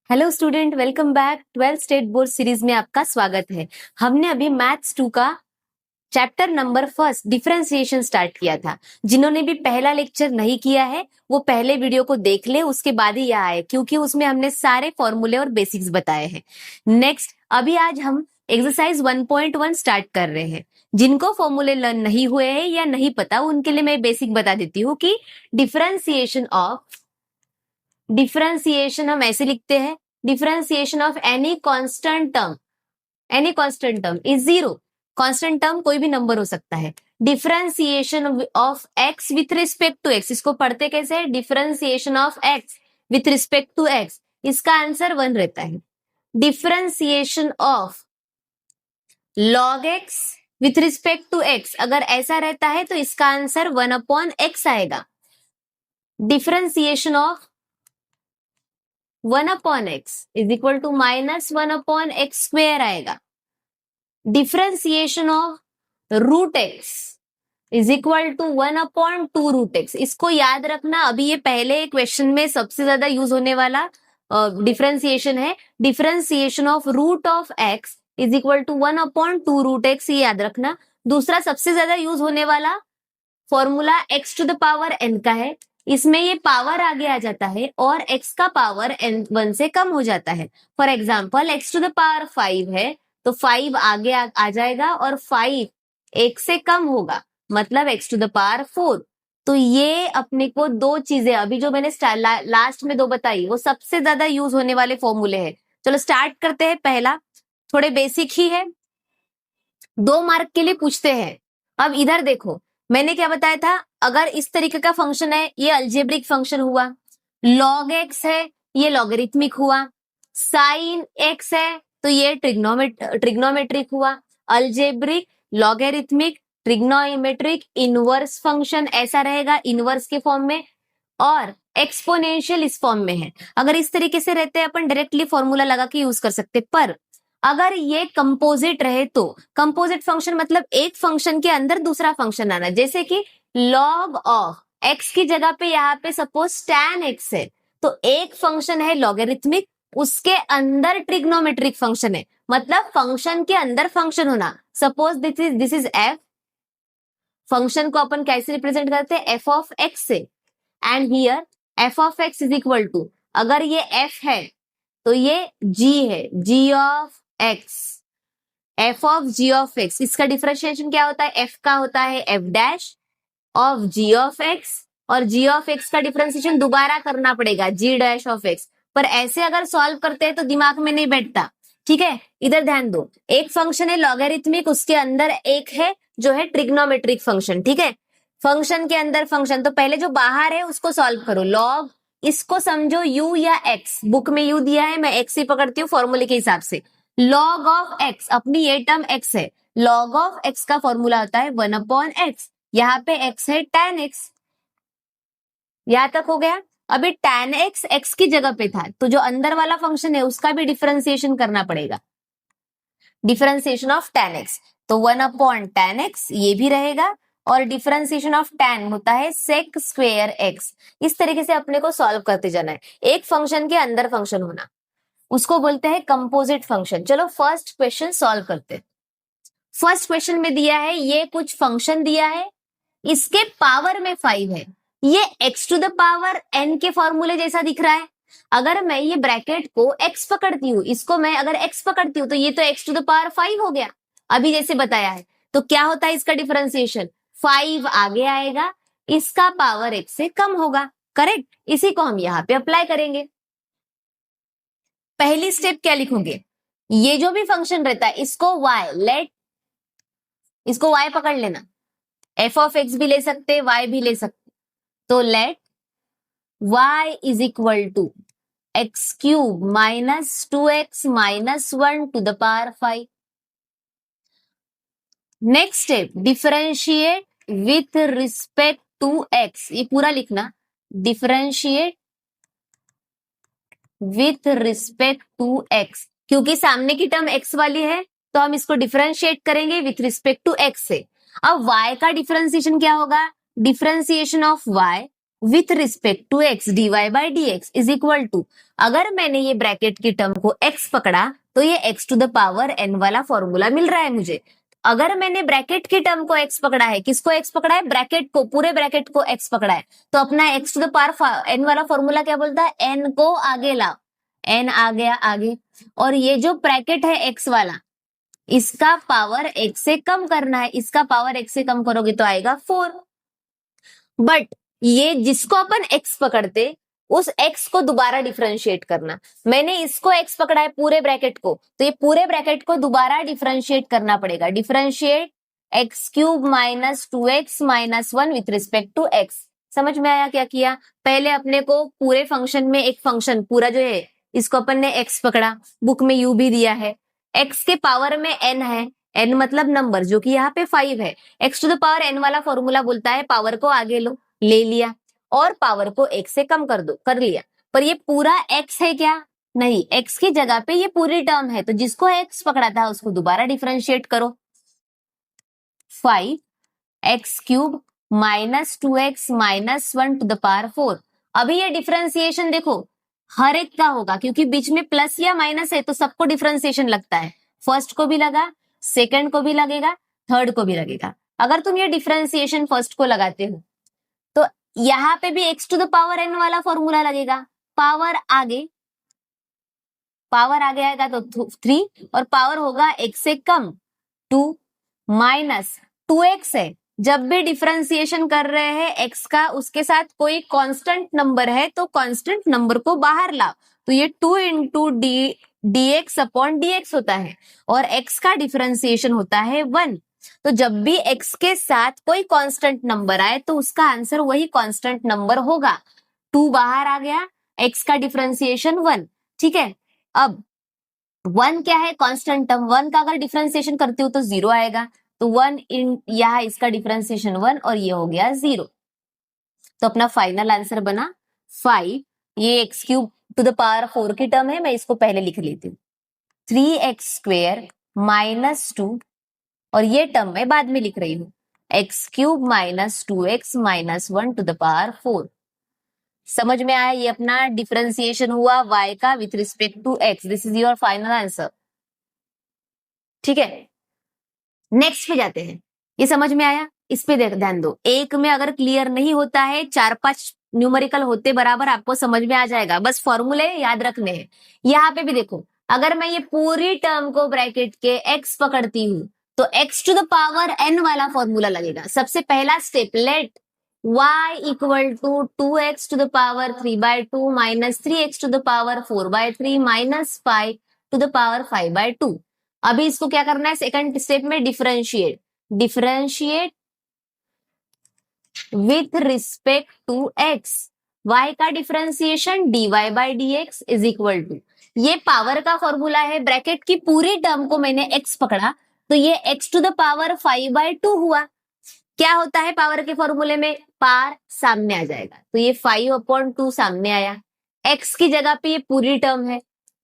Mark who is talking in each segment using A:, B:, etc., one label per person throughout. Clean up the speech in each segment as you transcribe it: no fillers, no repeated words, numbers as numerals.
A: Hello student, welcome back. 12th state board series में आपका स्वागत है। हमने अभी मैथ्स 2 का chapter number first differentiation start किया था। जिन्होंने भी पहला लेक्चर नहीं किया है वो पहले वीडियो को देख ले, उसके बाद ही यहाँ आए, क्योंकि उसमें हमने सारे फॉर्मूले और बेसिक्स बताए हैं। नेक्स्ट, अभी आज हम एक्सरसाइज 1.1 स्टार्ट कर रहे हैं। जिनको फॉर्मूले लर्न नहीं हुए हैं या नहीं पता, उनके लिए मैं बेसिक बता देती हूँ कि डिफरेंशिएशन हम ऐसे लिखते हैं, differentiation of any constant term is zero. Constant term कोई भी नंबर हो सकता है। Differentiation of x with respect to x, इसको पढ़ते कैसे है? Differentiation of x with respect to x, इसका आंसर 1 रहता है। Differentiation of log x with respect to x, अगर ऐसा रहता है तो इसका आंसर 1/x आएगा। Differentiation of 1/x is equal to -1/x² आएगा। Differentiation of root x is equal to 1/2√x। इसको याद रखना, अभी ये पहले क्वेश्चन में सबसे ज्यादा यूज होने वाला डिफरेंशिएशन है। Differentiation of root of x is equal to 1/2√x, ये याद रखना। दूसरा सबसे ज्यादा यूज होने वाला formula x to the power n का है। इसमें ये पावर आगे आ जाता है और x का पावर n1 से कम हो जाता है। For example x to the power 5 है तो 5 आगे आ जाएगा और 5 1 से कम होगा, मतलब x टू द पावर 4। तो ये अपने को दो चीजें, अभी जो मैंने लास्ट में दो बताई, वो सबसे ज्यादा यूज होने वाले फॉर्मूले हैं। चलो स्टार्ट करते हैं। पहला थोड़े बेसिक ही है, 2 मार्क के लिए पूछते हैं। अब इधर देखो, मैंने क्या बताया था? अगर इस तरीके का फंक्शन है, ये अलजेब्रिक फंक्शन हुआ। log x है, ये लॉगरिथमिक हुआ। sin x है तो ये ट्रिग्नोमेट्रिक हुआ। Algebraic, logarithmic, trigonometric, inverse function ऐसा रहेगा इनवर्स के फॉर्म में, और एक्सपोनेंशियल इस फॉर्म में है। अगर इस तरीके से रहते हैं अपन डायरेक्टली फॉर्मूला लगा के यूज कर सकते, पर अगर ये कंपोजिट रहे तो कंपोजिट फंक्शन मतलब एक फंक्शन के अंदर दूसरा फंक्शन आना, जैसे कि log ऑफ x की जगह पे यहाँ पे सपोज tan x है, तो एक फंक्शन है लॉगरिथमिक, उसके अंदर ट्रिग्नोमेट्रिक फंक्शन है, मतलब फंक्शन के अंदर फंक्शन होना। Suppose this is f, function को अपन कैसे रिप्रेजेंट करते हैं? f ऑफ x से, and here f of x is equal to, अगर ये f है तो ये g है, g of x, f of g of x। इसका डिफरेंशिएशन क्या होता है? f का होता है f dash of g of x, और g ऑफ x का डिफरेंशिएशन दोबारा करना पड़ेगा g डैश ऑफ x। पर ऐसे अगर सॉल्व करते हैं तो दिमाग में नहीं बैठता, ठीक है? इधर ध्यान दो, एक फंक्शन है लॉगरिथमिक, उसके अंदर एक है जो है ट्रिग्नोमेट्रिक फंक्शन, ठीक है? फंक्शन के अंदर फंक्शन, तो पहले जो बाहर है उसको सॉल्व करो। लॉग, इसको समझो u या x, बुक में u दिया है, मैं x ही पकड़ती हूँ फॉर्मूले के हिसाब से। log ऑफ x, अपनी ये टर्म x है, log ऑफ x का फॉर्मूला होता है 1/x। यहाँ पे x है tan x, यहां तक हो गया। अभी tan x x की जगह पे था, तो जो अंदर वाला फंक्शन है उसका भी डिफरेंशिएशन करना पड़ेगा, डिफरेंशिएशन ऑफ tan x, तो 1/tan x ये भी रहेगा, और डिफरेंशिएशन ऑफ tan होता है sec स्क्वेयर x। इस तरीके से अपने को सॉल्व करते जाना है, एक फंक्शन के अंदर फंक्शन होना, उसको बोलते हैं कंपोजिट फंक्शन। चलो फर्स्ट क्वेश्चन सॉल्व करते हैं। फर्स्ट क्वेश्चन में दिया है, ये कुछ फंक्शन दिया है, इसके पावर में 5 है, ये x to the power n के फॉर्मूले जैसा दिख रहा है। अगर मैं ये ब्रैकेट को x पकड़ती हूँ, इसको मैं अगर x पकड़ती हूँ, तो ये तो x टू द पावर 5 हो गया, अभी जैसे बताया है। तो क्या होता है इसका डिफरेंशिएशन? 5 आगे आएगा, इसका पावर x से कम होगा, करेक्ट? इसी को हम यहाँ पे अप्लाई करेंगे। पहली स्टेप क्या लिखोगे? ये जो भी फंक्शन रहता है इसको y, इसको y पकड़ लेना, f ऑफ x भी ले सकते, y भी ले सकते, तो let y is equal to x³ minus 2x minus 1 to the power 5। Next step, differentiate with respect to x, ये पूरा लिखना, differentiate with respect to x, क्योंकि सामने की टर्म x वाली है तो हम इसको डिफरेंशिएट करेंगे विथ रिस्पेक्ट टू x से। अब y का डिफरेंशिएशन क्या होगा? Differentiation of y with respect to x dy by dx is equal to, अगर मैंने ये ब्रैकेट की टर्म को x पकड़ा तो ये x to the power n वाला फॉर्मूला मिल रहा है मुझे। अगर मैंने ब्रैकेट की टर्म को x पकड़ा है, किसको x पकड़ा है, ब्रैकेट को, पूरे ब्रैकेट को x पकड़ा है, तो अपना x to the power n वाला फॉर्मूला क्या बोलता है, n को आगे लाओ, n आ गया आगे, और ये जो ब्रैकेट है x वाला, इसका पावर x से कम करना है, इसका पावर x से कम करोगे तो आएगा 4। बट ये जिसको अपन x पकड़ते, उस x को दोबारा डिफरेंशिएट करना, मैंने इसको x पकड़ा है पूरे ब्रैकेट को, तो ये पूरे ब्रैकेट को दोबारा डिफरेंशिएट करना पड़ेगा। Differentiate x cube minus 2x minus 1 with respect to x। समझ में आया क्या किया, पहले अपने को पूरे फंक्शन में एक फंक्शन पूरा जो है, इसको अपन ने x पकड़ा, बुक में u भी दिया है, x के पावर में n है, n मतलब नंबर, जो कि यहाँ पे 5 है। x to the power n वाला फॉर्मूला बोलता है पावर को आगे लो, ले लिया, और पावर को x से कम कर दो, कर लिया। पर ये पूरा x है क्या, नहीं, x की जगह पे ये पूरी टर्म है, तो जिसको x पकड़ा था उसको दोबारा डिफरेंशिएट करो। 5x cube minus 2x minus 1 to the power 4। अभी ये डिफरेंशिएशन देखो हर एक का होगा, क्योंकि बीच में प्लस या माइनस है तो सबको डिफरेंशिएशन लगता है, फर्स्ट को भी लगा, सेकंड को भी लगेगा, थर्ड को भी लगेगा। अगर तुम ये डिफरेंशिएशन फर्स्ट को लगाते हो तो यहाँ पे भी x to the power n वाला फॉर्मूला लगेगा, पावर आगे आएगा तो 3, और पावर होगा x से कम 2 माइनस 2x है। जब भी डिफरेंशिएशन कर रहे हैं x का, उसके साथ कोई कांस्टेंट नंबर है तो कांस्टेंट नंबर को बाहर लाओ, तो ये 2 इंटू dx अपॉन dx होता है, और x का डिफरेंशिएशन होता है 1। तो जब भी x के साथ कोई कांस्टेंट नंबर आए तो उसका आंसर वही कांस्टेंट नंबर होगा। 2 बाहर आ गया, x का डिफरेंशिएशन 1, ठीक है। अब 1 क्या है, कांस्टेंट टर्म, 1 का अगर डिफरेंशिएशन करते हो तो 0 आएगा, तो 1 इन यहाँ इसका डिफरेंशिएशन 1 और ये हो गया 0। तो अपना फाइनल आंसर बना 5। ये x cube two the power 4 की टर्म है, मैं इसको पहले लिख लेती हूँ, 3x स्क्वेयर माइनस 2, और ये टर्म मैं बाद में लिख रही हूँ, x cube minus 2x minus 1 to the power 4। समझ में आया, ये अपना डिफरेंशिएशन हुआ y का with respect to x। This is your final answer, ठीक है। नेक्स्ट पे जाते हैं, ये समझ में आया, इस पे ध्यान दो। एक में अगर क्लियर नहीं होता है, 4-5 न्यूमेरिकल होते बराबर आपको समझ में आ जाएगा, बस फॉर्मूले याद रखने हैं। यहाँ पे भी देखो, अगर मैं ये पूरी टर्म को ब्रैकेट के x पकड़ती हूँ तो x to the power n वाला फॉर्मूला लगेगा। सबसे पहला step, let y equal to 2x to the power 3/2 minus 3x to the power 4/3 minus 5 to the power 5/2। अभी इसको क्या करना है, सेकंड स्टेप में differentiate with respect to x, y का differentiation dy by dx is equal to, ये power का formula है, ब्रैकेट की पूरी टर्म को मैंने x पकड़ा तो ये x टू द पावर 5/2 हुआ। क्या होता है पावर के फॉर्मूले में, पार सामने आ जाएगा, तो ये 5/2 सामने आया, x की जगह पे ये पूरी टर्म है,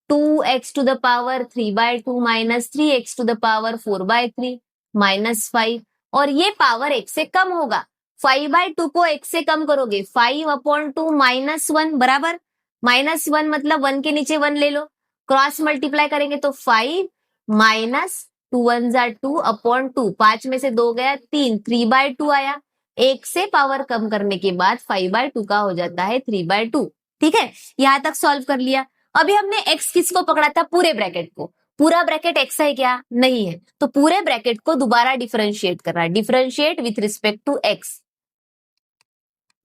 A: 2x to the power 3/2 minus 3x to the power 4/3 minus 5, और ये पावर x से कम होगा, 5/2 को x से कम करोगे, 5/2 माइनस 1 बराबर, माइनस 1 मतलब 1 के नीचे 1 ले लो, क्रॉस मल्टीप्लाई करेंगे तो 5 माइनस 2 1 जा 2 अपॉन 2, 5 में से 2 गया 3, 3/2 आया, एक से पावर कम करने के बाद 5/2 का हो जाता है 3/2। ठीक है, यहां तक सॉल्व कर लिया। अभी हमने x किसको पकड़ा था, पूरे ब्रैकेट को, पूरा ब्रैकेट x है क्या, नहीं है, तो पूरे ब्रैकेट को दोबारा डिफरेंशिएट करना है, differentiate with respect to x।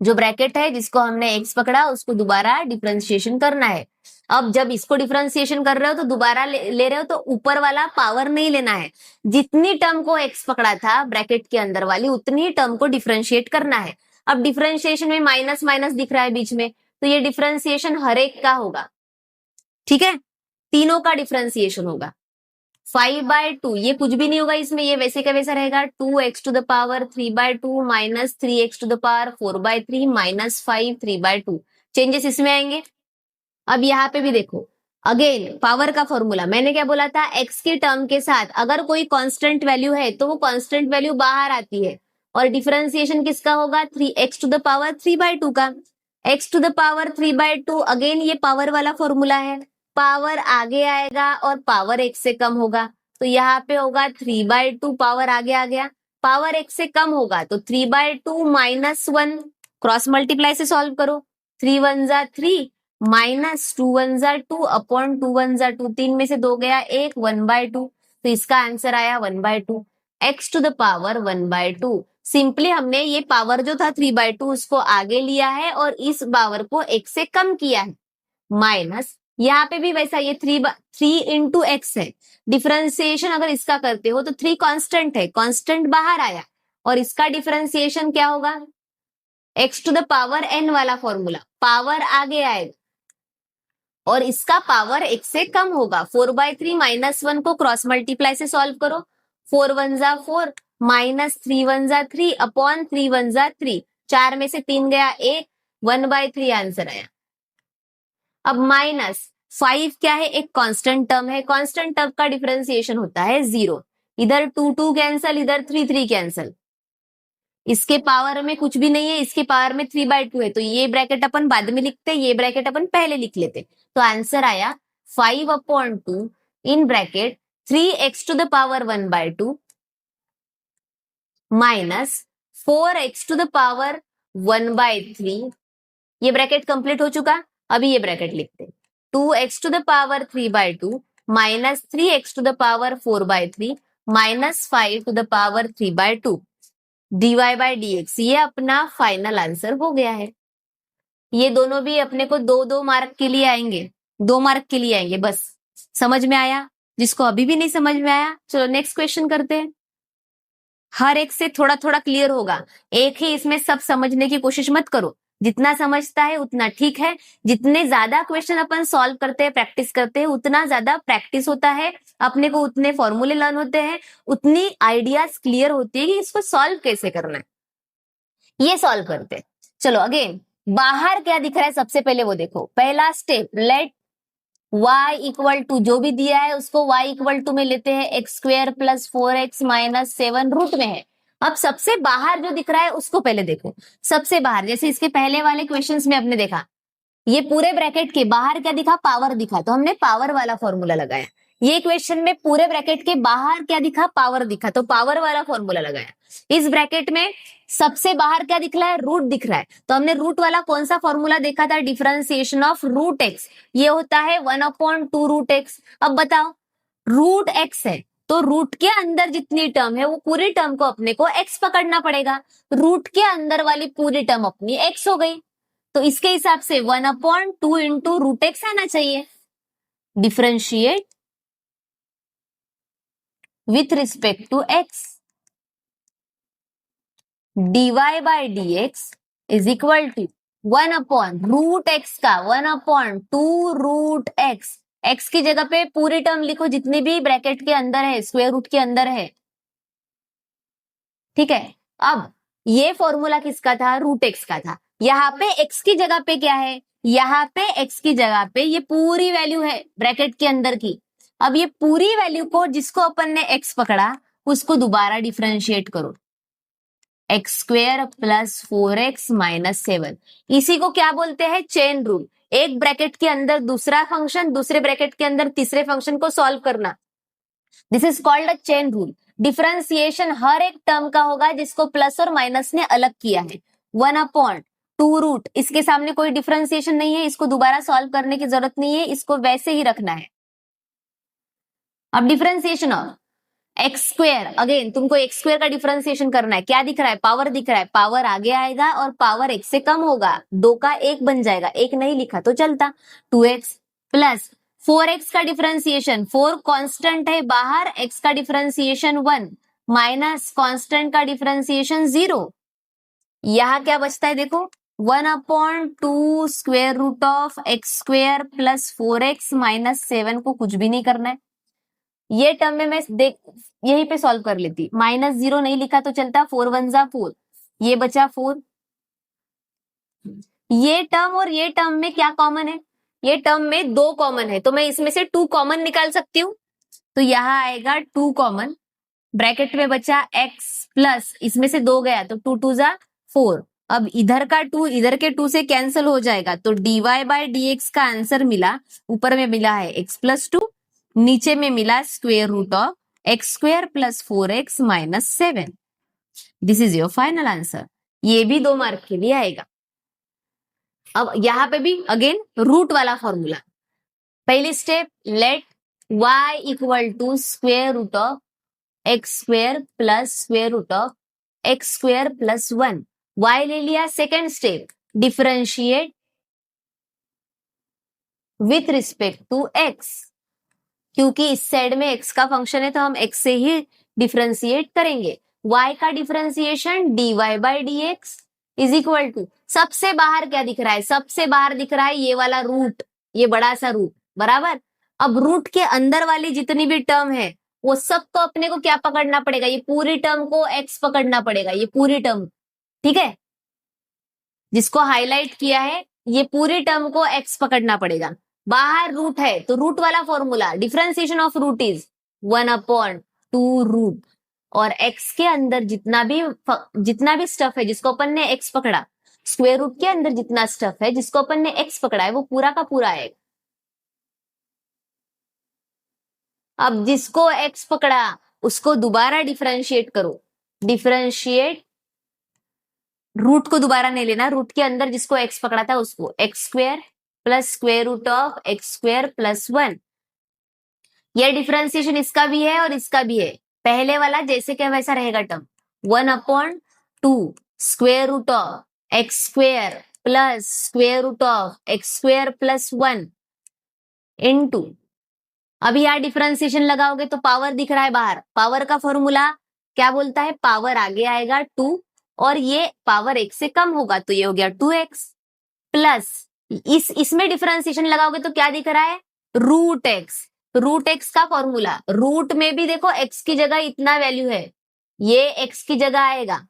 A: जो ब्रैकेट है जिसको हमने x पकड़ा उसको दोबारा डिफरेंशिएशन करना है। अब जब इसको डिफरेंशिएशन कर रहे हो तो दोबारा ले रहे हो तो ऊपर वाला पावर नहीं लेना है, जितनी टर्म को x पकड़ा था ब्रैकेट के अंदर वाली उतनी टर्म को डिफरेंशिएट करना है। अब डिफरेंशिएशन में माइनस माइनस दिख रहा है बीच में, तो ये डिफरेंशिएशन हर एक का होगा, ठीक है, तीनों का डिफरेंशिएशन होगा। 5/2 ये कुछ भी नहीं होगा इसमें, ये वैसे का वैसा रहेगा, 2x to the power 3/2 minus 3x to the power 4/3 minus 5 3/2, changes इसमें आएंगे। अब यहाँ पे भी देखो, अगेन पावर का फॉर्मूला, मैंने क्या बोला था, x के टर्म के साथ अगर कोई कांस्टेंट वैल्यू है तो वो कांस्टेंट वैल्यू बाहर आती है, और डिफरेंशिएशन किसका होगा, 3x टू द पावर 3/2 का। x to the power 3/2, again ये पावर वाला फॉर्मूला है, पावर आगे आएगा और पावर x से कम होगा, तो यहाँ पे होगा 3/2, पावर आगे आ गया, पावर x से कम होगा तो 3/2 -1, क्रॉस मल्टीप्लाई से सॉल्व करो, 3 1 जा 3 माइनस 2 1 जा 2 अपॉन 2 1 जा 2, 3 में से 2 गया 1, 1/2, तो इसका आंसर आया 1/2, x to the power 1/2। Simply हमने ये पावर जो था 3/2 उसको आगे लिया है और इस पावर को x से कम किया है, माइनस यहाँ पे भी वैसा, ये 3 इंटू एक्स है, डिफरेंशिएशन अगर इसका करते हो तो 3 कांस्टेंट है, कांस्टेंट बाहर आया और इसका डिफरेंशिएशन क्या होगा, x to the power n वाला फॉर्मूला, पावर आगे आएगा और इसका पावर x से कम होगा, 4/3 -1 को क्रॉस मल्टीप्लाई से सॉल्व करो, 4 1 जा 4 माइनस 3 1 जा 3 अपॉन 3 1 जा 3, 4 में से 3 गया 1, 1/3 आंसर आया। अब माइनस 5 क्या है, एक कांस्टेंट टर्म है, कांस्टेंट टर्म का डिफरेंशिएशन होता है 0, इधर 2 2 कैंसल, इधर 3 3 कैंसल, इसके पावर में कुछ भी नहीं है, इसके पावर में 3/2 है, तो ये ब्रैकेट अपन बाद में लिखते, ये ब्रैकेट अपन पहले लिख लेते, तो आंसर आया 5/2 in bracket 3x to the power 1/2 minus 4x to the power 1/3, ये ब्रैकेट कंप्लीट हो चुका, अभी ये ब्रैकेट लिखते, 2x to the power 3/2 minus 3x to the power 4/3 minus 5 to the power 3/2 dy/dx, ये अपना फाइनल आंसर हो गया है। ये दोनों भी अपने को 2-2 मार्क के लिए आएंगे, 2 मार्क के लिए आएंगे, बस समझ में आया? जिसको अभी भी नहीं समझ में आया, चलो नेक्स्ट क्वेश्चन करते हैं। हर एक से थोड़ा थोड़ा क्लियर होगा, एक ही इसमें सब समझने की कोशिश मत करो, जितना समझता है उतना ठीक है, जितने ज्यादा क्वेश्चन अपन सॉल्व करते हैं, प्रैक्टिस करते हैं, उतना ज्यादा प्रैक्टिस होता है, अपने को उतने फॉर्मूले लर्न होते हैं, उतनी आइडियाज क्लियर होती है कि इसको सॉल्व कैसे करना है। ये सॉल्व करते हैं, चलो अगेन, बाहर क्या दिख रहा है सबसे पहले वो देखो, पहला step, let y equal to, जो भी दिया है उसको y इक्वल टू में लेते हैं, x² + 4x - 7 रूट में है। अब सबसे बाहर जो दिख रहा है उसको पहले देखो, सबसे बाहर, जैसे इसके पहले वाले क्वेश्चंस में हमने देखा, ये पूरे ब्रैकेट के बाहर क्या दिखा, पावर दिखा, तो हमने पावर वाला फॉर्मूला लगाया। ये क्वेश्चन में पूरे ब्रैकेट के बाहर क्या दिखा, पावर दिखा, तो पावर वाला फॉर्मूला लगाया। इस ब्रैकेट में सबसे बाहर क्या दिख रहा है, रूट दिख रहा है, तो हमने रूट वाला कौन सा फॉर्मूला देखा था, डिफरेंशिएशन ऑफ रूट एक्स, ये होता है 1/2 रूट एक्स। अब बताओ, रूट एक्स है तो रूट के अंदर जितनी टर्म है वो पूरी टर्म को अपने को एक्स पकड़ना पड़ेगा, रूट के अंदर वाली पूरी टर्म अपनी एक्स हो गई, तो इसके हिसाब से 1/2 इंटू रूट एक्स आना चाहिए। Differentiate with respect to x, dy/dx is equal to 1/√x का 1/2 रूट एक्स, एक्स की जगह पे पूरी टर्म लिखो जितनी भी ब्रैकेट के अंदर है, स्क्वायर रूट के अंदर है, ठीक है। अब ये फॉर्मूला किसका था, रूट एक्स का था, यहाँ पे x की जगह पे क्या है, यहाँ पे x की जगह पे ये पूरी वैल्यू है ब्रैकेट के अंदर की। अब ये पूरी वैल्यू को, जिसको अपन ने x पकड़ा, उसको दोबारा डिफरेंशिएट करो, x² + 4x - 7, इसी को क्या बोलते हैं, चेन रूल। एक ब्रैकेट के अंदर दूसरा फंक्शन, दूसरे ब्रैकेट के अंदर तीसरे फंक्शन को सॉल्व करना, this is called a chain rule. Differentiation हर एक टर्म का होगा जिसको प्लस और माइनस ने अलग किया है, 1/2 रूट, इसके सामने कोई डिफरेंशिएशन नहीं है, इसको दोबारा सॉल्व करने की जरूरत नहीं है, इसको वैसे ही रखना है। अब डिफरेंशिएशन ऑफ x², अगेन तुमको x² का डिफरेंशिएशन करना है, क्या दिख रहा है, पावर दिख रहा है, पावर आगे आएगा और पावर x से कम होगा, 2 का 1 बन जाएगा, 1 नहीं लिखा तो चलता, 2x + 4x का डिफरेंशिएशन, 4 कांस्टेंट है बाहर, x का डिफरेंशिएशन 1 माइनस कांस्टेंट का डिफरेंशिएशन 0, यहां क्या बचता है देखो, 1/2 square root of x² + 4x - 7 को कुछ भी नहीं करना है। ये टर्म में मैं देख यहीं पे सॉल्व कर लेती, -0 नहीं लिखा तो चलता, 4 1 जा 4, ये बचा 4, ये टर्म और ये टर्म में क्या कॉमन है, ये टर्म में 2 कॉमन है, तो मैं इसमें से 2 कॉमन निकाल सकती हूँ, तो यहाँ आएगा 2 कॉमन, ब्रैकेट में बचा x प्लस इसमें से 2 गया तो 2 2 जा 4। अब इधर का 2 इधर के 2 से कैंसिल हो जाएगा, तो dy बाय dx का आंसर मिला, ऊपर में मिला है x प्लस 2, नीचे में मिला square root of x square plus 4x minus 7। This is your final answer. ये भी 2 मार्क के लिए आएगा। अब यहां पे भी अगेन रूट वाला फॉर्मूला। पहली step, let y equal to square root of x square plus square root of x square plus 1, y ले लिया। Second step, differentiate with respect to x, क्योंकि इस साइड में x का फंक्शन है तो हम x से ही डिफरेंशिएट करेंगे। y का differentiation dy by dx is equal to, सबसे बाहर क्या दिख रहा है, सबसे बाहर दिख रहा है ये वाला रूट, ये बड़ा सा रूट, बराबर। अब रूट के अंदर वाली जितनी भी टर्म है वो सब तो अपने को क्या पकड़ना पड़ेगा, ये पूरी टर्म को x पकड़ना पड़ेगा, ये पूरी टर्म, ठीक है, जिसको हाईलाइट किया है ये पूरी टर्म को x पकड़ना पड़ेगा। बाहर रूट है तो रूट वाला formula, differentiation of root is 1/2 root, और x के अंदर जितना भी स्टफ है जिसको अपन ने x पकड़ा, स्क्वायर रूट के अंदर जितना स्टफ है जिसको अपन ने x पकड़ा है वो पूरा का पूरा है। अब जिसको x पकड़ा उसको दोबारा डिफरेंशिएट करो, डिफरेंशिएट, रूट को दोबारा नहीं लेना, रूट के अंदर जिसको x पकड़ा था उसको, x square plus square root of x square plus 1। यह डिफरेंशिएशन इसका भी है और इसका भी है, पहले वाला जैसे क्या वैसा रहेगा term, 1/2 square root of x square plus square root of x square plus 1 into, अभी यहां डिफरेंशिएशन लगाओगे तो पावर दिख रहा है बाहर, पावर का फॉर्मूला क्या बोलता है, पावर आगे आएगा 2 और ये पावर x से कम होगा तो ये हो गया 2x प्लस इसमें डिफरेंशिएशन लगाओगे तो क्या दिख रहा है, रूट x, रूट x का फॉर्मूला, रूट में भी देखो x की जगह इतना वैल्यू है, ये x की जगह आएगा,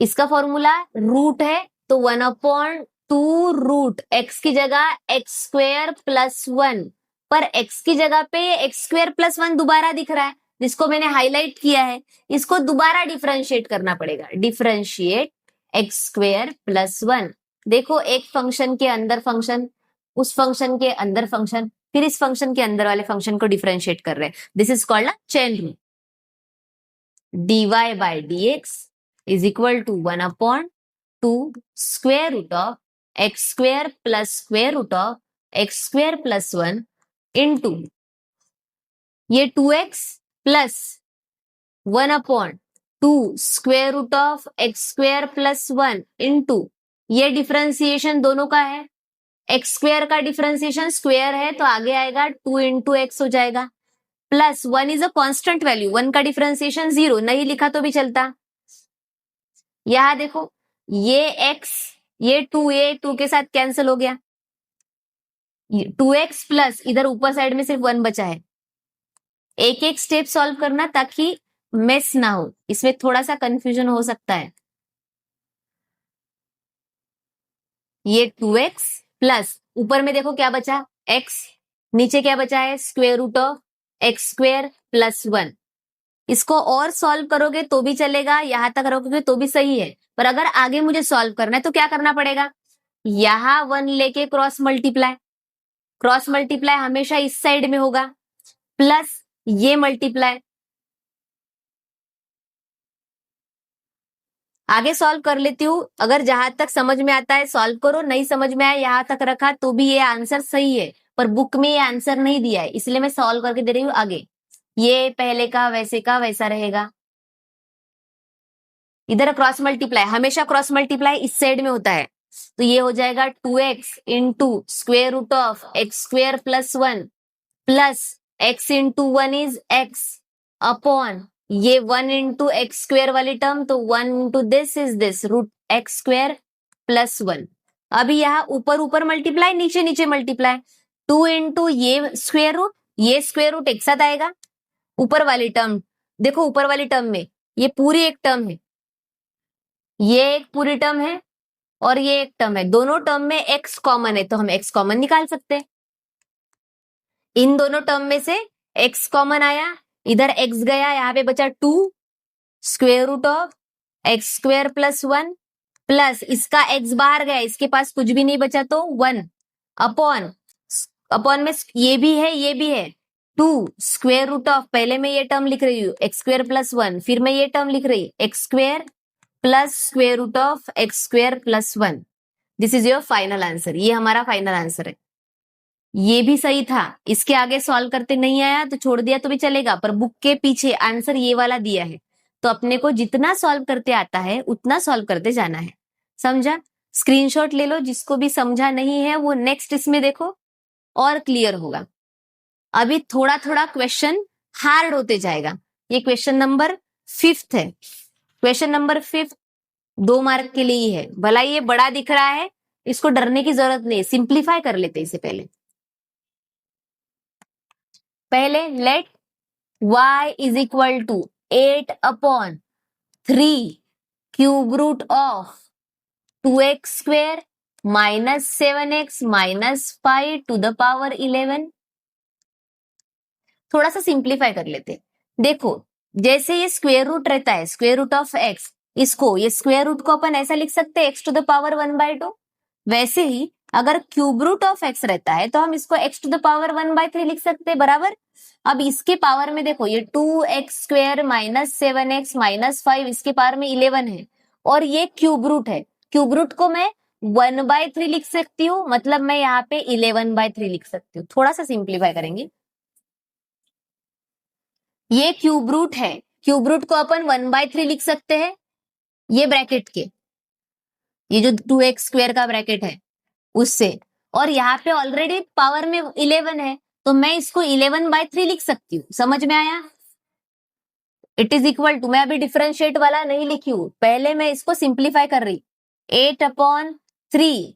A: इसका फॉर्मूला रूट है तो 1/2 रूट x की जगह एक्स स्क्वेयर प्लस 1, पर x की जगह पे एक्स स्क्वेयर प्लस 1 दोबारा दिख रहा है जिसको मैंने हाईलाइट किया है, इसको दोबारा डिफरेंशिएट करना पड़ेगा, डिफरेंशिएट एक्स स्क्वेयर प्लस 1। देखो एक फंक्शन के अंदर फंक्शन, उस फंक्शन के अंदर फंक्शन, फिर इस फंक्शन के अंदर वाले फंक्शन को डिफरेंशिएट कर रहे हैं, this is called a chain rule. dy by dx is equal to 1/2 square root of x square plus square root of x square plus 1 into ये 2x plus 1/2 square root of x square plus 1 into ये differentiation दोनों का है, x square का differentiation square है तो आगे आएगा 2 इंटू एक्स हो जाएगा, plus 1 is a constant value, 1 का डिफरेंशिएशन 0, नहीं लिखा तो भी चलता। यहां देखो ये x, ये 2 के साथ कैंसिल हो गया, 2x प्लस इधर ऊपर साइड में सिर्फ 1 बचा है। एक एक स्टेप सॉल्व करना ताकि मिस ना हो, इसमें थोड़ा सा कंफ्यूजन हो सकता है। ये 2x प्लस ऊपर में देखो क्या बचा, x, नीचे क्या बचा है, square root of x square plus 1। इसको और सॉल्व करोगे तो भी चलेगा, यहां तक रखोगे तो भी सही है, पर अगर आगे मुझे सॉल्व करना है तो क्या करना पड़ेगा, यहां 1 लेके क्रॉस मल्टीप्लाई, क्रॉस मल्टीप्लाई हमेशा इस साइड में होगा, प्लस ये मल्टीप्लाई, आगे सॉल्व कर लेती हूँ, अगर जहां तक समझ में आता है सॉल्व करो, नहीं समझ में आया यहां तक रखा तो भी ये आंसर सही है, पर बुक में ये आंसर नहीं दिया है इसलिए मैं सॉल्व करके दे रही हूँ आगे। ये पहले का वैसा रहेगा, इधर क्रॉस मल्टीप्लाई, हमेशा क्रॉस मल्टीप्लाई इस साइड में होता है, तो ये हो जाएगा 2x into square root of x square plus 1 plus x into 1 is x upon ये 1 इंटू एक्स स्क्वेयर वाली टर्म तो 1 into this is this root x square plus 1। अभी यहाँ ऊपर ऊपर मल्टीप्लाई, नीचे नीचे मल्टीप्लाई, 2 इंटू ये स्क्वेयर रूट एक साथ आएगा, ऊपर वाली टर्म देखो, ऊपर वाली टर्म में ये पूरी एक टर्म है, ये एक पूरी टर्म है और ये एक टर्म है, दोनों टर्म में x कॉमन है तो हम x कॉमन निकाल सकते हैं, इन दोनों टर्म में से x कॉमन आया, इधर x गया, यहाँ पे बचा 2 square root of x square plus 1 plus इसका x बाहर गया, इसके पास कुछ भी नहीं बचा तो 1 अपॉन अपॉन में ये भी है 2 स्क्वेयर रूट ऑफ, पहले मैं ये टर्म लिख रही हूँ एक्स स्क्वेयर प्लस 1, फिर मैं ये टर्म लिख रही x square plus square root of x square plus 1। This is your final answer, ये हमारा फाइनल आंसर है। ये भी सही था, इसके आगे सॉल्व करते नहीं आया तो छोड़ दिया तो भी चलेगा, पर बुक के पीछे आंसर ये वाला दिया है, तो अपने को जितना सॉल्व करते आता है उतना सॉल्व करते जाना है। समझा? स्क्रीनशॉट ले लो, जिसको भी समझा नहीं है वो नेक्स्ट इसमें देखो और क्लियर होगा। अभी थोड़ा थोड़ा क्वेश्चन हार्ड होते जाएगा। ये क्वेश्चन नंबर 5 है। क्वेश्चन नंबर 5 2 मार्क के लिए ही है। भला ये बड़ा दिख रहा है, इसको डरने की जरूरत नहीं, सिंप्लीफाई कर लेते इसे पहले let y is equal to 8 upon 3 cube root of 2x square minus 7x minus 5 to the power 11। थोड़ा सा सिंप्लीफाई कर लेते। देखो, जैसे ये स्क्वेयर रूट रहता है, स्क्वेयर रूट ऑफ x, इसको ये स्क्वेयर रूट को अपन ऐसा लिख सकते हैं x टू द पावर 1/2। वैसे ही अगर क्यूब रूट ऑफ x रहता है तो हम इसको x टू द पावर 1/3 लिख सकते हैं, बराबर। अब इसके पावर में देखो, ये 2x square minus 7x minus 5 इसके पावर में 11 है, और ये क्यूब रूट है। क्यूब रूट को मैं 1/3 लिख सकती हूँ, मतलब मैं यहाँ पे 11/3 लिख सकती हूँ। थोड़ा सा सिंप्लीफाई करेंगे। ये क्यूब रूट है, क्यूब रूट को अपन 1/3 लिख सकते हैं, ये ब्रैकेट के, ये जो 2x स्क्वेयर का ब्रैकेट है उससे, और यहाँ पे ऑलरेडी पावर में 11 है, तो मैं इसको 11/3 लिख सकती हूँ। समझ में आया? इट इज इक्वल टू, मैं अभी डिफरेंशिएट वाला नहीं लिखी हूँ, पहले मैं इसको सिंप्लीफाई कर रही। 8 upon 3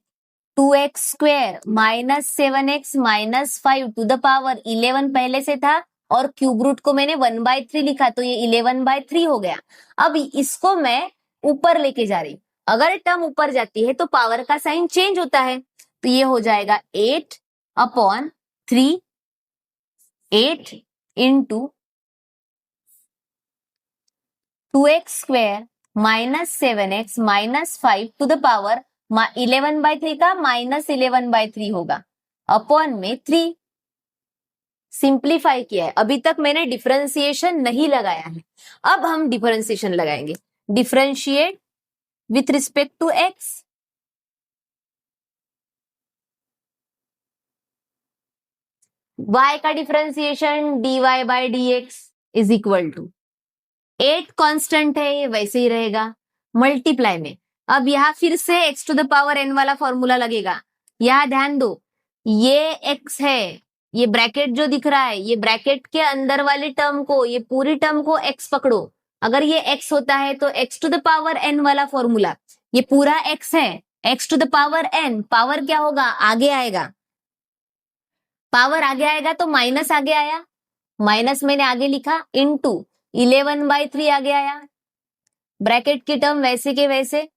A: 2x square minus 7x minus 5 to the power 11 पहले से था, और क्यूब रूट को मैंने 1/3 लिखा, तो ये 11/3 हो गया। अब इसको मैं ऊपर लेके जा रही, अगर टर्म ऊपर जाती है तो पावर का साइन चेंज होता है, तो ये हो जाएगा 8 upon 3, 8 into 2x square minus 7x minus 5 to the power 11/3 का माइनस 11/3 होगा, अपॉन में 3। सिंप्लीफाई किया है, अभी तक मैंने डिफरेंशिएशन नहीं लगाया है, अब हम डिफरेंशिएशन लगाएंगे। Differentiate with respect to x, y का differentiation dy by dx is equal to 8 constant है, ये वैसे ही रहेगा, मल्टीप्लाई में। अब यहां फिर से x to the power n वाला फॉर्मूला लगेगा। यहां ध्यान दो, ये x है, ये ब्रैकेट जो दिख रहा है, ये ब्रैकेट के अंदर वाली टर्म को, ये पूरी टर्म को x पकड़ो। अगर ये x होता है तो x to the power n वाला फॉर्मूला, ये पूरा x है, x to the power n, power क्या होगा, आगे आएगा। पावर आगे आएगा तो माइनस आगे आया, माइनस मैंने आगे लिखा, इनटू 11/3 आगे आया, ब्रैकेट की टर्म वैसे के वैसे,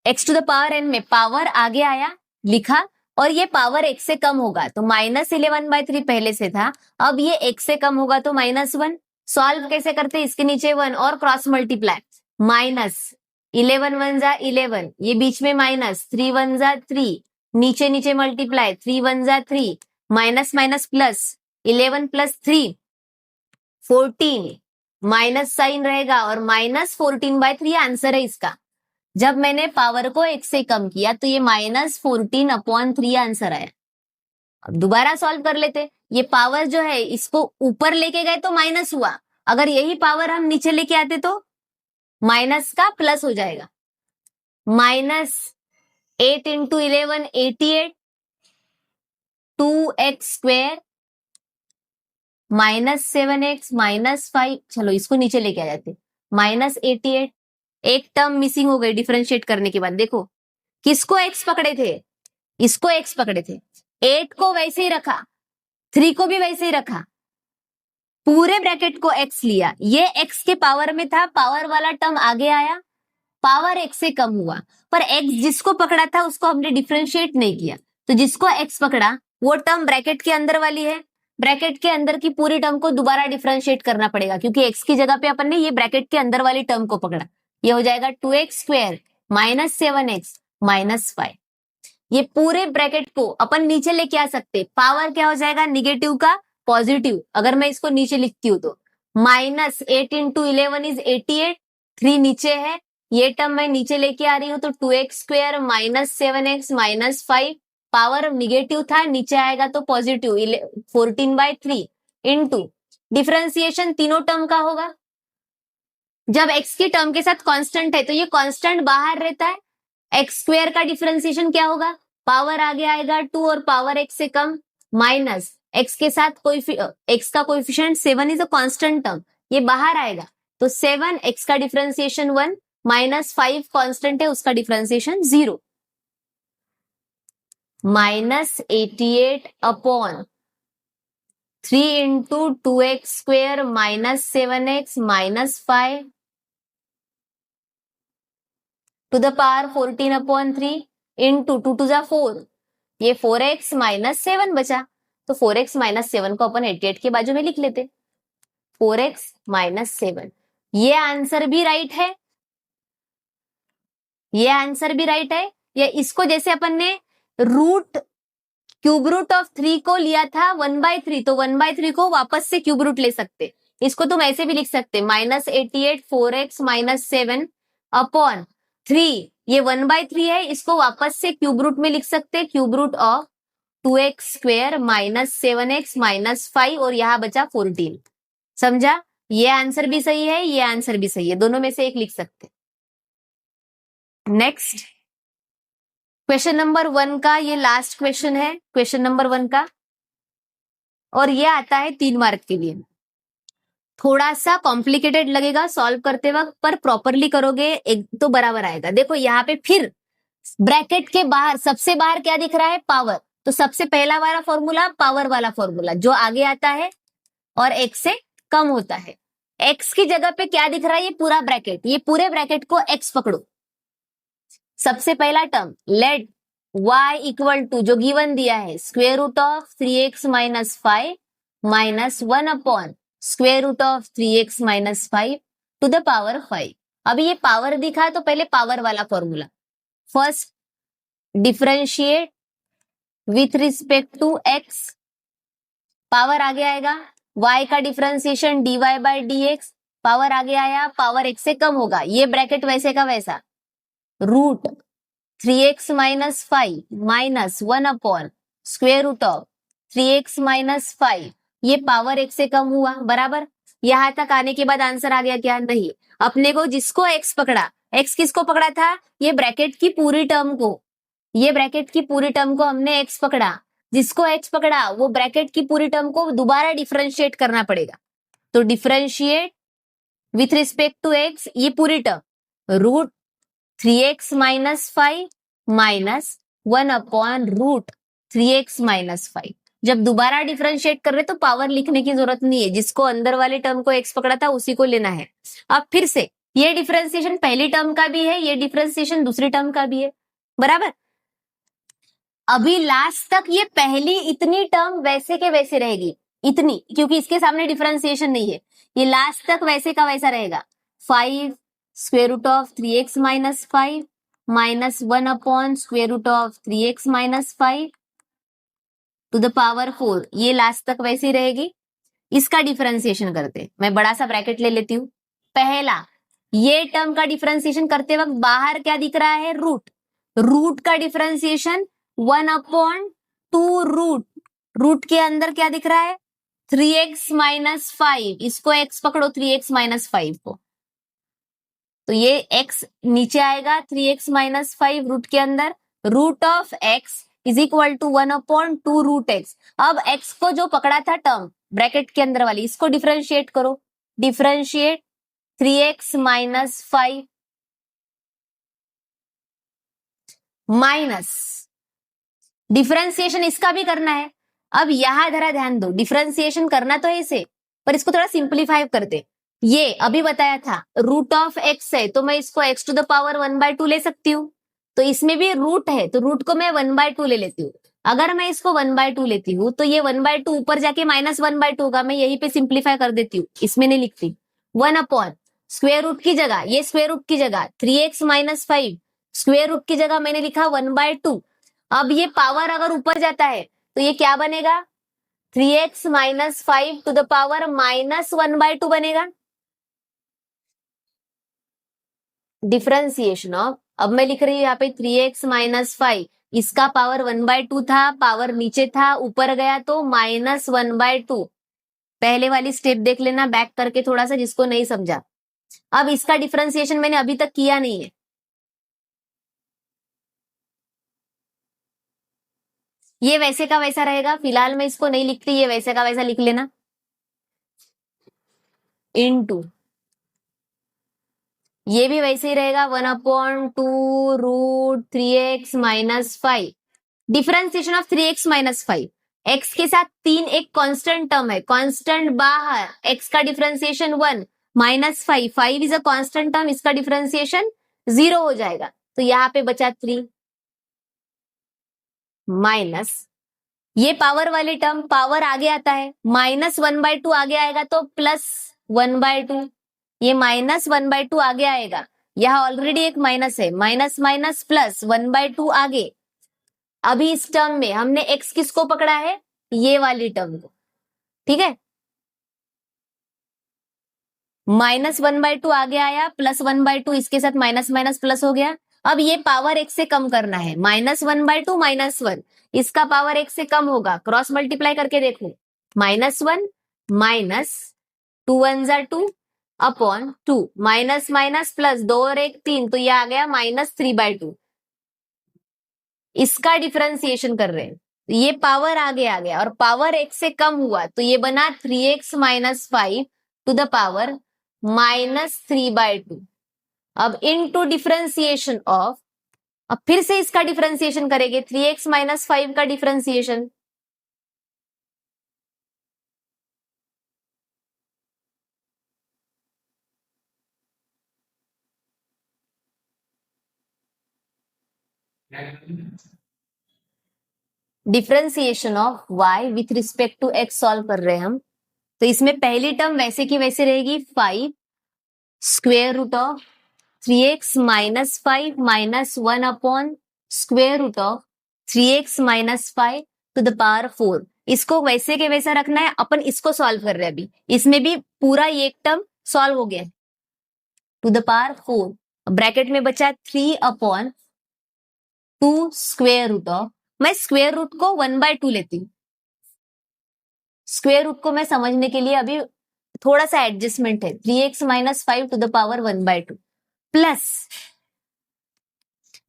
A: x to the power n में पावर आगे आया लिखा, और ये पावर x से कम होगा तो माइनस 11/3 पहले से था, अब ये x से कम होगा तो -1। सॉल्व कैसे करते, इसके नीचे 1 और क्रॉस मल्टीप्लाई, माइनस 11 1 जा 11, ये बीच में माइनस 3 1 जा 3, नीचे नीचे मल्टीप्लाई 3 1 जा 3, minus minus plus 11 plus 3 14, minus sign रहेगा और -14/3 आंसर है इसका। जब मैंने पावर को x से कम किया तो ये -14/3 आंसर आया। अब दोबारा सॉल्व कर लेते, ये पावर जो है इसको ऊपर लेके गए तो माइनस हुआ, अगर यही पावर हम नीचे लेके आते तो माइनस का प्लस हो जाएगा। -8 इंटू 11 88, 2x स्क्वेयर -7x -5, चलो इसको नीचे लेके आ जाते, -88, एक टर्म मिसिंग हो गई डिफरेंशिएट करने के बाद। देखो किसको x पकड़े थे, इसको x पकड़े थे, 8 को वैसे ही रखा, 3 को भी वैसे ही रखा, पूरे ब्रैकेट को x लिया, ये x के पावर में था, पावर वाला टर्म आगे आया, पावर x से कम हुआ, पर x जिसको पकड़ा था उसको हमने डिफरेंशिएट नहीं किया, तो जिसको x पकड़ा वो टर्म ब्रैकेट के अंदर वाली है, ब्रैकेट के अंदर की पूरी टर्म को दोबारा डिफरेंशिएट करना पड़ेगा, क्योंकि x की जगह पे अपन ने ये ब्रैकेट के अंदर वाली टर्म को पकड़ा। ये हो जाएगा 2x square minus 7x minus 5। ये पूरे ब्रैकेट को अपन नीचे लेके आ सकते, पावर क्या हो जाएगा निगेटिव का पॉजिटिव। अगर मैं इसको नीचे लिखती हूँ तो माइनस 8 इंटू 11 इज 88, 3 नीचे है, ये टर्म मैं नीचे लेके आ रही हूँ तो 2x square minus 7x minus 5, power negative था नीचे आएगा तो पॉजिटिव 14/3 इंटू डिफरेंशिएशन तीनों टर्म का होगा। जब x की टर्म के साथ कांस्टेंट है तो ये कांस्टेंट बाहर रहता है, x स्क्वायर का डिफरेंशिएशन क्या होगा, पावर आगे आएगा 2 और पावर x से कम माइनस x के साथ x का coefficient 7 is a constant term, ये बाहर आएगा तो 7, x का डिफरेंशिएशन 1 माइनस 5 कांस्टेंट है उसका differentiation 0, minus 88 upon 3 into 2x square minus 7x minus 5 to the power 14 upon 3 into 2 टू जा 4, ये 4x माइनस 7 बचा तो 4x माइनस 7 को अपन 88 के बाजू में लिख लेते, 4x माइनस 7। ये आंसर भी राइट है, ये आंसर भी राइट है। या इसको जैसे अपन ने क्यूब रूट ऑफ 3 को लिया था 1/3, तो 1/3 को वापस से क्यूब रूट ले सकते। इसको तुम ऐसे भी लिख सकते माइनस 88 4x माइनस 7 अपॉन 3, ये 1/3 है, इसको वापस से क्यूब रूट में लिख सकते, cube root of 2x square minus 7x minus 5 और यहां बचा 14। समझा, ये आंसर भी सही है, ये आंसर भी सही है, दोनों में से एक लिख सकते। नेक्स्ट क्वेश्चन नंबर 1 का ये लास्ट क्वेश्चन है, क्वेश्चन नंबर 1 का, और ये आता है 3 मार्क के लिए। थोड़ा सा कॉम्प्लिकेटेड लगेगा सॉल्व करते वक्त, पर प्रॉपरली करोगे एक तो बराबर आएगा। देखो यहाँ पे फिर ब्रैकेट के बाहर सबसे बाहर क्या दिख रहा है, पावर, तो सबसे पहला वाला फॉर्मूला पावर वाला फॉर्मूला जो आगे आता है और x से कम होता है। x की जगह पे क्या दिख रहा है, ये पूरा ब्रैकेट, ये पूरे ब्रैकेट को x पकड़ो। सबसे पहला term let y equal to जो गिवन दिया है square root of 3x minus 5 minus 1 upon square root of 3x minus 5 to the power 5। अभी ये पावर दिखा तो पहले पावर वाला formula, first differentiate with respect to x, power आगे आएगा, y का differentiation dy by dx, power आगे आया, पावर x से कम होगा, ये ब्रैकेट वैसे का वैसा, root 3x minus 5 minus 1 upon square root of 3x minus 5, ये पावर x से कम हुआ, बराबर। यहां तक आने के बाद आंसर आ गया क्या, नहीं। अपने को जिसको x पकड़ा, x किसको पकड़ा था, ये ब्रैकेट की पूरी टर्म को, ये ब्रैकेट की पूरी टर्म को हमने x पकड़ा, जिसको x पकड़ा वो ब्रैकेट की पूरी टर्म को दोबारा डिफरेंशिएट करना पड़ेगा। तो differentiate with respect to x, ये पूरी term root 3x minus 5 minus 1 upon root 3x minus 5। जब दोबारा डिफरेंशिएट कर रहे तो पावर लिखने की जरूरत नहीं है, जिसको अंदर वाले टर्म को x पकड़ा था उसी को लेना है। अब फिर से ये डिफरेंशिएशन पहली टर्म का भी है, ये डिफरेंशिएशन दूसरी टर्म का भी है, बराबर। अभी लास्ट तक ये पहली इतनी टर्म वैसे के वैसे रहेगी, इतनी, क्योंकि इसके सामने डिफरेंशिएशन नहीं है, ये लास्ट तक वैसे का वैसा रहेगा। 5 square root of 3x minus 5 minus 1 upon square root of 3x minus 5 to the power 4, ये लास्ट तक वैसे ही रहेगी। इसका डिफरेंशिएशन करते, मैं बड़ा सा ब्रैकेट ले लेती हूँ। पहला, ये टर्म का डिफरेंशिएशन करते वक्त बाहर क्या दिख रहा है, रूट, रूट का डिफरेंशिएशन 1 अपॉन 2 रूट, रूट के अंदर क्या दिख रहा है 3x माइनस 5, इसको x पकड़ो 3x माइनस 5 को, तो ये x नीचे आएगा 3x माइनस 5 रूट के अंदर, root of x is equal to 1 upon 2 root x। अब x को जो पकड़ा था टर्म ब्रैकेट के अंदर वाली, इसको डिफरेंशिएट करो, differentiate 3x minus 5 minus differentiation इसका भी करना है। अब यहां जरा ध्यान दो, डिफरेंशिएशन करना तो है इसे, पर इसको थोड़ा सिंप्लीफाई करते। ये अभी बताया था रूट ऑफ x है, तो मैं इसको x टू द पावर 1/2 ले सकती हूँ, तो इसमें भी रूट है तो रूट को मैं 1/2 ले लेती हूँ, अगर मैं इसको 1/2 लेती हूँ तो ये 1/2 ऊपर जाके -1/2 होगा। मैं यहीं पे सिंप्लीफाई कर देती हूँ, इसमें नहीं लिखती। 1 अपॉन स्क्वेयर रूट की जगह, ये स्क्वेयर रूट की जगह 3x - 5, स्क्वेयर रूट की जगह मैंने लिखा 1/2। अब ये पावर अगर ऊपर जाता है तो ये क्या बनेगा? 3x - 5 टू द पावर -1/2 बनेगा। डिफरेंशिएशन ऑफ, अब मैं लिख रही हूँ यहाँ पे 3x - 5, इसका पावर 1/2 था, पावर नीचे था, ऊपर गया तो -1/2। पहले वाली स्टेप देख लेना बैक करके थोड़ा सा, जिसको नहीं समझा। अब इसका डिफरेंशिएशन मैंने अभी तक किया नहीं है, ये वैसे का वैसा रहेगा। फिलहाल मैं इसको नहीं लिखती, ये वैसे का वैसा लिख लेना। इनटू, ये भी वैसे ही रहेगा 1/2√3x - 5। Differentiation of 3x - 5, x के साथ 3 एक कांस्टेंट टर्म है, कांस्टेंट बाहर, x का differentiation 1 -5, 5 is a constant term, इसका डिफरेंशिएशन 0 हो जाएगा। तो यहाँ पे बचा 3 माइनस, ये पावर वाले टर्म पावर आगे आता है, -1/2 आगे आएगा तो +1/2, ये -1/2 आगे आएगा, यहाँ ऑलरेडी एक माइनस है, माइनस माइनस प्लस 1/2 आगे। अभी इस टर्म में हमने x किसको पकड़ा है? ये वाली टर्म को, ठीक है। -1/2 आगे आया, +1/2, इसके साथ माइनस माइनस प्लस हो गया। अब ये पावर x से कम करना है, -1/2 -1, इसका पावर x से कम होगा, क्रॉस मल्टीप्लाई करके देखो, -1 माइनस 2 1 जा 2 अपॉन 2, माइनस माइनस प्लस 2 और 1 3, तो ये आ गया -3/2। इसका डिफरेंशिएशन कर रहे हैं, तो ये पावर आगे आ गया और पावर x से कम हुआ, तो ये बना 3x - 5 टू द पावर -3/2। अब इनटू डिफरेंशिएशन ऑफ, अब फिर से इसका डिफरेंशिएशन करेंगे, 3x - 5 का differentiation, differentiation of y with respect to x solve कर रहे हैं हम। तो इसमें पहली टर्म वैसे की वैसे रहेगी, 5 square root of 3x - 5 -1 upon square root of 3x - 5 to the power 4। इसको वैसे के वैसा रखना है, अपन इसको सॉल्व कर रहे हैं अभी, इसमें भी पूरा ये एक टर्म सॉल्व हो गया टू द पावर 4। ब्रैकेट में बचा 3/2 स्क्वेयर रूट ऑफ, मैं स्क्वेयर रूट को 1/2 लेती हूँ, स्क्वेयर रूट को मैं समझने के लिए अभी थोड़ा सा एडजस्टमेंट है, 3x - 5 to the power 1/2 plus,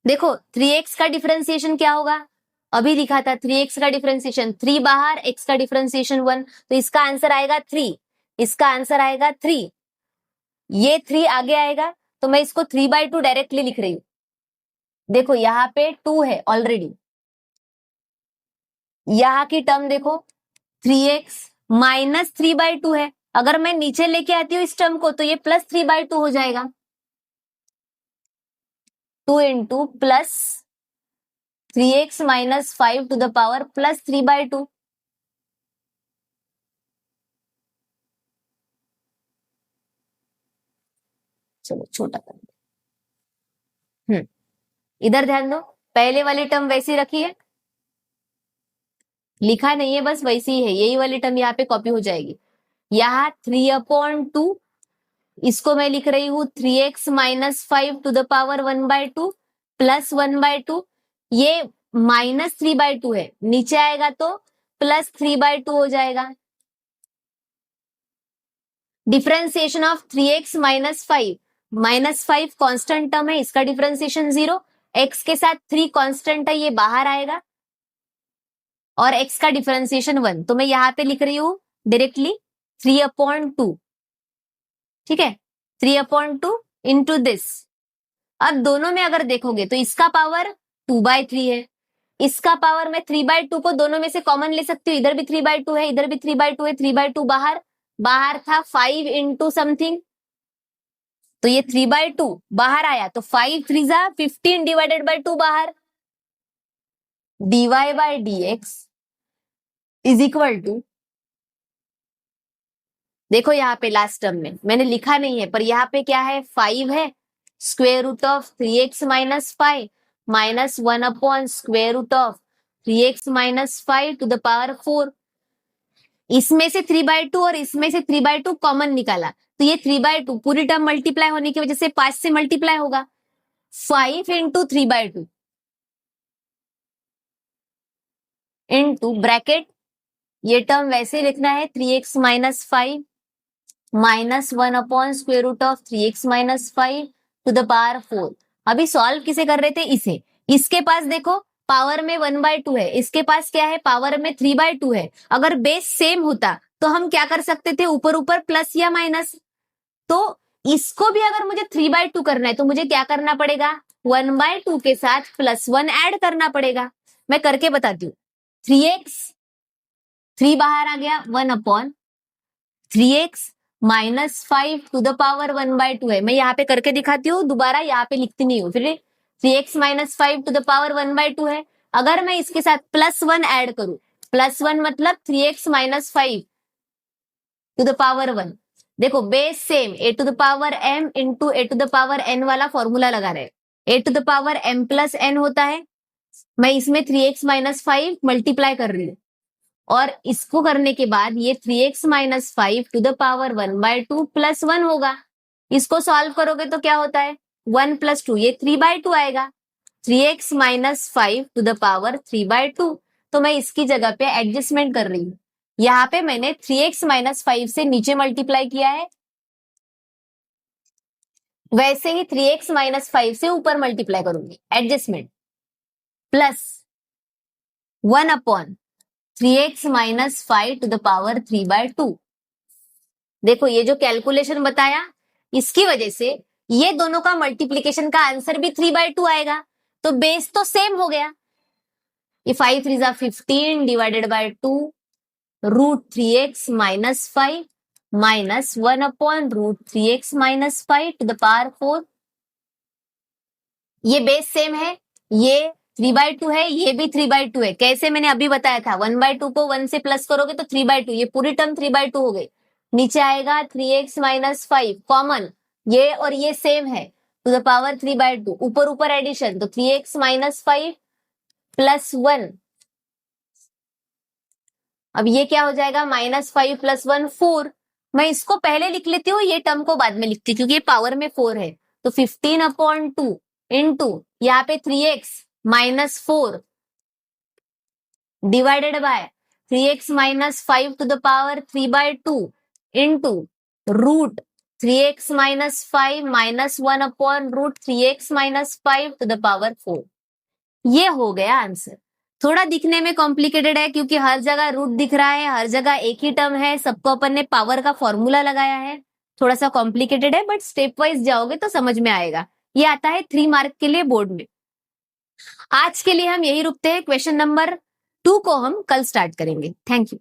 A: देखो 3x का डिफरेंशिएशन क्या होगा, अभी लिखा था 3x का डिफरेंशिएशन 3 बाहर, x का डिफरेंशिएशन 1, तो इसका आंसर आएगा 3, इसका आंसर आएगा 3, ये 3 आगे आएगा, तो मैं इसको 3/2 डायरेक्टली लिख रही हूं। देखो यहाँ पे 2 है ऑलरेडी, यहाँ की टर्म देखो 3x -3/2 है, अगर मैं नीचे लेके आती हूँ इस टर्म को तो ये +3/2 हो जाएगा, 2 into plus 3x - 5 to the power +3/2। चलो छोटा कर दो। इधर ध्यान दो, पहले वाली टर्म वैसी रखी है, लिखा नहीं है, बस वैसी ही है, यही वाली टर्म यहाँ पे कॉपी हो जाएगी। यहाँ 3/2, इसको मैं लिख रही हूँ 3x - 5 to the power 1/2 plus 1/2, ये -3/2 है, नीचे आएगा तो +3/2 हो जाएगा। Differentiation of 3x - 5, -5 constant term है, इसका डिफरेंशिएशन 0, x के साथ 3 कांस्टेंट है, ये बाहर आएगा, और x का डिफरेंशिएशन 1, तो मैं यहाँ पे लिख रही हूँ डायरेक्टली 3/2, ठीक है, 3/2 इंटू दिस। अब दोनों में अगर देखोगे तो इसका पावर 2/3 है, इसका पावर मैं 3/2 को दोनों में से कॉमन ले सकती हूँ, इधर भी 3/2 है, इधर भी 3/2 है, 3/2 बाहर, बाहर था 5 इंटू समथिंग, तो ये 3/2 बाहर आया, तो 5 3 जा 15 डिवाइडेड बाय 2 बाहर, dy by dx is equal to, देखो यहाँ पे लास्ट टर्म में मैंने लिखा नहीं है पर यहाँ पे क्या है 5 है, square root of 3x minus 5 minus 1 upon square root of 3x minus 5 to the power 4। इसमें से 3/2 और इसमें से 3/2 कॉमन निकाला तो ये 3/2 पूरी टर्म मल्टीप्लाई होने की वजह से 5 से मल्टीप्लाई होगा, 5 इंटू 3/2 इंटू ब्रैकेट, ये टर्म वैसे लिखना है 3x minus 5 minus 1 upon square root of 3x minus 5 to the power 4। अभी सॉल्व किसे कर रहे थे, इसे। इसके पास देखो पावर में 1/2 है, इसके पास क्या है पावर में 3/2 है। अगर बेस सेम होता तो हम क्या कर सकते थे, ऊपर ऊपर प्लस या माइनस। तो इसको भी अगर मुझे 3/2 करना है तो मुझे क्या करना पड़ेगा, 1/2 के साथ +1 ऐड करना पड़ेगा। मैं करके बताती हूँ। 3x, 3 बाहर आ गया, 1 upon 3x minus 5 to the power 1/2 है। मैं यहाँ पे करके दिखाती हूँ, दोबारा यहाँ पे लिखती नहीं हूँ। फिर 3x minus 5 to the power 1/2 है। अगर मैं इसके साथ +1 ऐड करूं, +1 मतलब 3x minus 5 to the power 1। देखो base same, a to the power m into a to the power n वाला फॉर्मूला लगा रहे हैं। a to the power m plus n होता है, मैं इसमें 3x माइनस 5 मल्टीप्लाई कर रही हूँ और इसको करने के बाद ये 3x minus 5 to the power 1/2 plus 1 होगा। इसको सॉल्व करोगे तो क्या होता है, 1 + 2, ये 3/2 आएगा। 3x minus 5 to the power 3/2, तो मैं इसकी जगह पे एडजस्टमेंट कर रही हूँ। यहाँ पे मैंने 3x माइनस 5 से नीचे मल्टीप्लाई किया है, वैसे ही 3x माइनस 5 से ऊपर मल्टीप्लाई करूंगी, adjustment, plus 1 upon 3x minus 5 to the power 3/2। देखो ये जो कैलकुलेशन बताया, इसकी वजह से ये दोनों का मल्टीप्लीकेशन का आंसर भी 3/2 आएगा, तो बेस तो सेम हो गया। ये 5 3 जा 15 divided by 2 root 3x minus 5 minus 1 upon root 3x minus 5 to the power 4। ये बेस सेम है, ये 3/2 है, ये भी 3/2 है। कैसे, मैंने अभी बताया था, 1/2 को 1 से प्लस करोगे तो 3/2, ये पूरी टर्म 3/2 हो गई। नीचे आएगा 3x माइनस 5 कॉमन, ये और ये सेम है, टू द पावर 3/2, ऊपर ऊपर एडिशन, तो 3x माइनस 5 प्लस 1। अब ये क्या हो जाएगा, -5 + 1 4। मैं इसको पहले लिख लेती हूँ, ये टर्म को बाद में लिखती हूँ क्योंकि ये पावर में 4 है। तो 15/2 इंटू यहाँ पे 3x minus 4 divided by 3x minus 5 to the power 3/2 into root 3x minus 5 minus 1 upon root 3x minus 5 to the power 4। ये हो गया आंसर। थोड़ा दिखने में कॉम्प्लिकेटेड है क्योंकि हर जगह रूट दिख रहा है, हर जगह एक ही टर्म है, सबको अपन ने पावर का फॉर्मूला लगाया है। थोड़ा सा कॉम्प्लिकेटेड है बट स्टेप वाइज जाओगे तो समझ में आएगा। ये आता है 3 मार्क के लिए बोर्ड में। आज के लिए हम यही रुकते हैं, क्वेश्चन नंबर 2 को हम कल स्टार्ट करेंगे। Thank you.